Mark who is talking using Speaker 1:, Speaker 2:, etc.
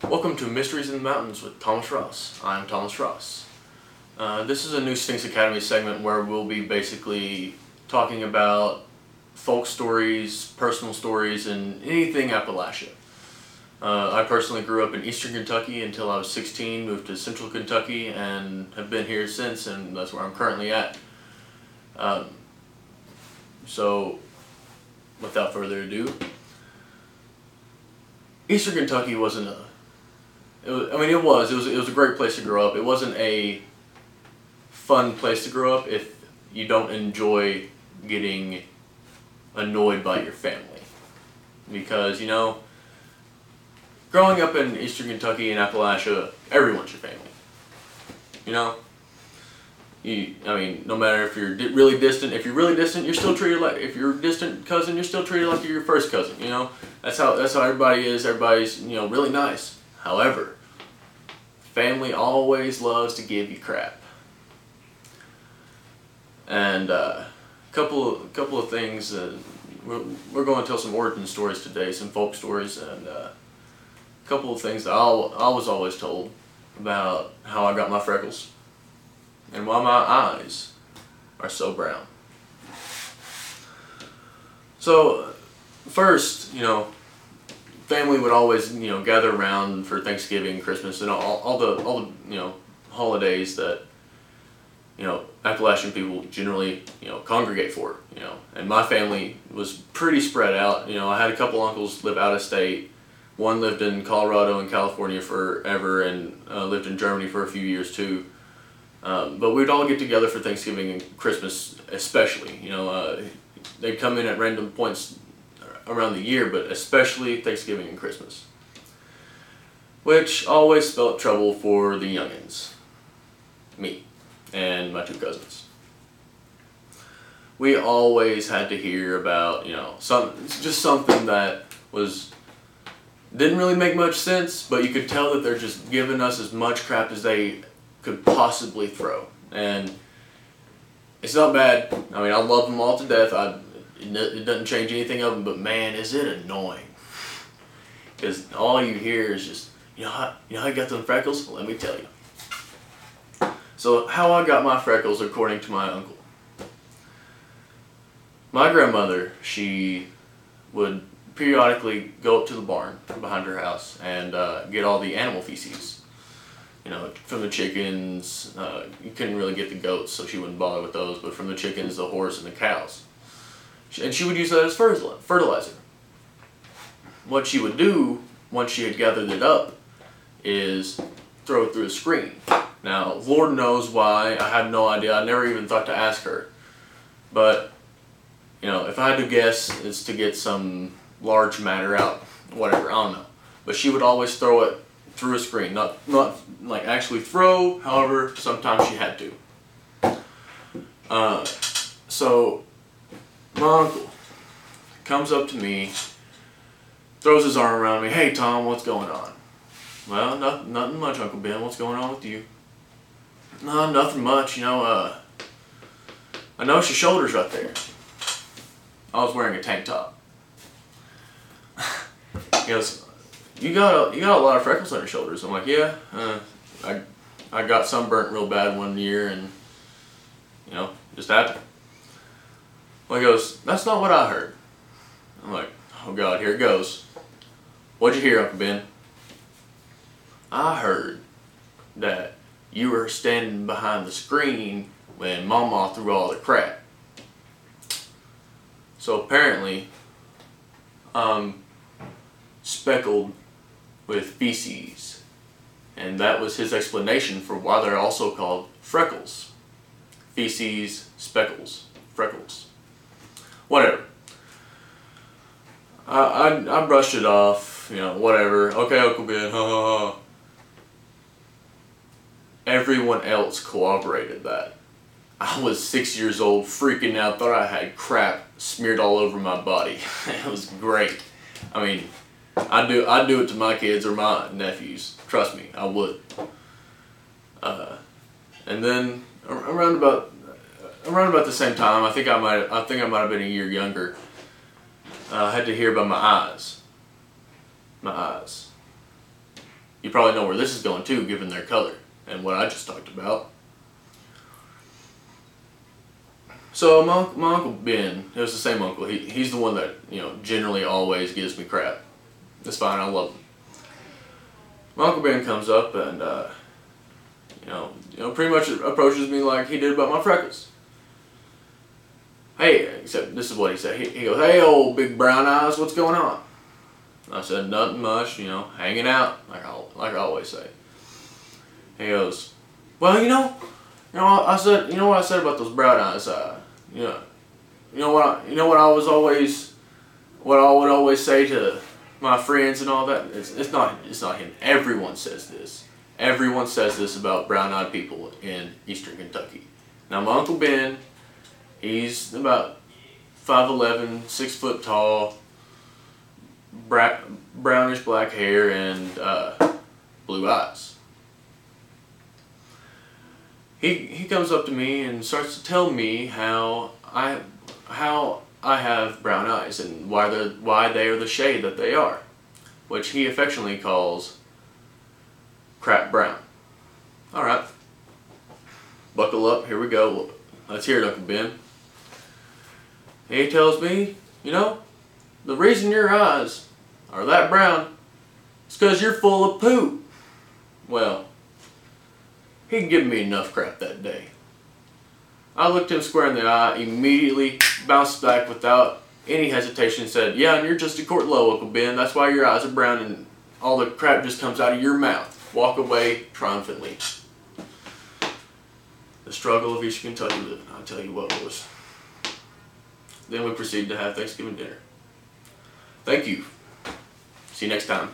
Speaker 1: Welcome to Mysteries in the Mountains with Thomas Ross. I'm Thomas Ross. This is a new Sphinx Academy segment where we'll be basically talking about folk stories, personal stories, and anything Appalachia. I personally grew up in eastern Kentucky until I was 16, moved to central Kentucky, and have been here since, and that's where I'm currently at. So, without further ado, eastern Kentucky wasn't a it was a great place to grow up. It wasn't a fun place to grow up if you don't enjoy getting annoyed by your family. Because, growing up in eastern Kentucky and Appalachia, everyone's your family. No matter if you're really distant, you're still treated like, if you're a distant cousin, you're still treated like you're your first cousin, That's how everybody is. Everybody's, really nice. However, family always loves to give you crap. And couple of things. We're going to tell some origin stories today, some folk stories, and a couple of things that I was always told about how I got my freckles and why my eyes are so brown. So first, family would always, gather around for Thanksgiving, Christmas, and all the holidays that, Appalachian people generally, congregate for, And my family was pretty spread out. I had a couple uncles live out of state. One lived in Colorado and California forever, and lived in Germany for a few years too. But we'd all get together for Thanksgiving and Christmas, especially. They'd come in at random points around the year, but especially Thanksgiving and Christmas, which always spelled trouble for the youngins, me and my two cousins. We always had to hear about, something that didn't really make much sense, but you could tell that they're just giving us as much crap as they could possibly throw. And it's not bad. I love them all to death. It doesn't change anything of them, but man, is it annoying. Because all you hear is just, how you got them freckles? Well, let me tell you. So how I got my freckles, according to my uncle. My grandmother, she would periodically go up to the barn behind her house and get all the animal feces. From the chickens, you couldn't really get the goats, so she wouldn't bother with those, but from the chickens, the horse, and the cows. And she would use that as fertilizer. What she would do, once she had gathered it up, is throw it through a screen. Now, Lord knows why, I had no idea, I never even thought to ask her. But, if I had to guess, it's to get some large matter out, whatever, I don't know. But she would always throw it through a screen, not like actually throw, however, sometimes she had to. So, my uncle comes up to me, throws his arm around me. Hey Tom, what's going on? Well, nothing much, Uncle Ben. What's going on with you? No, nothing much. I noticed your shoulders right there. I was wearing a tank top. He goes, you got a lot of freckles on your shoulders. I'm like, yeah. I got sunburnt real bad one year, and just happened. Well, he goes, that's not what I heard. I'm like, oh God, here it goes. What'd you hear, Uncle Ben? I heard that you were standing behind the screen when Mama threw all the crap. So apparently, speckled with feces. And that was his explanation for why they're also called freckles. Feces, speckles, freckles. Whatever. I brushed it off, whatever. Okay, Uncle Ben, ha ha ha. Everyone else corroborated that. I was 6 years old, freaking out, thought I had crap smeared all over my body. It was great. I'd do it to my kids or my nephews. Trust me, I would. And then around about the same time, I think I might have been a year younger. I had to hear about my eyes. You probably know where this is going too, given their color and what I just talked about. So my Uncle Ben, it was the same uncle. He's the one that, you know, generally always gives me crap. It's fine, I love him. My Uncle Ben comes up and pretty much approaches me like he did about my freckles. Hey, except this is what he said. He goes, "Hey, old big brown eyes, what's going on?" I said, "Nothing much, you know, hanging out," like I always say. He goes, "Well, I said, you know what I said about those brown eyes, you know what I would always say to my friends and all that. It's not him. Everyone says this. Everyone says this about brown-eyed people in Eastern Kentucky. Now, my Uncle Ben, he's about 5'11", 6 foot tall, brownish black hair, and blue eyes. He comes up to me and starts to tell me how I have brown eyes and why they are the shade that they are, which he affectionately calls crap brown. All right, buckle up. Here we go. Let's hear it, Uncle Ben. He tells me, the reason your eyes are that brown is because you're full of poop. Well, he gave me enough crap that day. I looked him square in the eye, immediately bounced back without any hesitation and said, "Yeah, and you're just a quart low, Uncle Ben. That's why your eyes are brown and all the crap just comes out of your mouth." Walk away triumphantly. The struggle of Eastern Kentucky living, I'll tell you what, boys. Then we proceeded to have Thanksgiving dinner. Thank you. See you next time.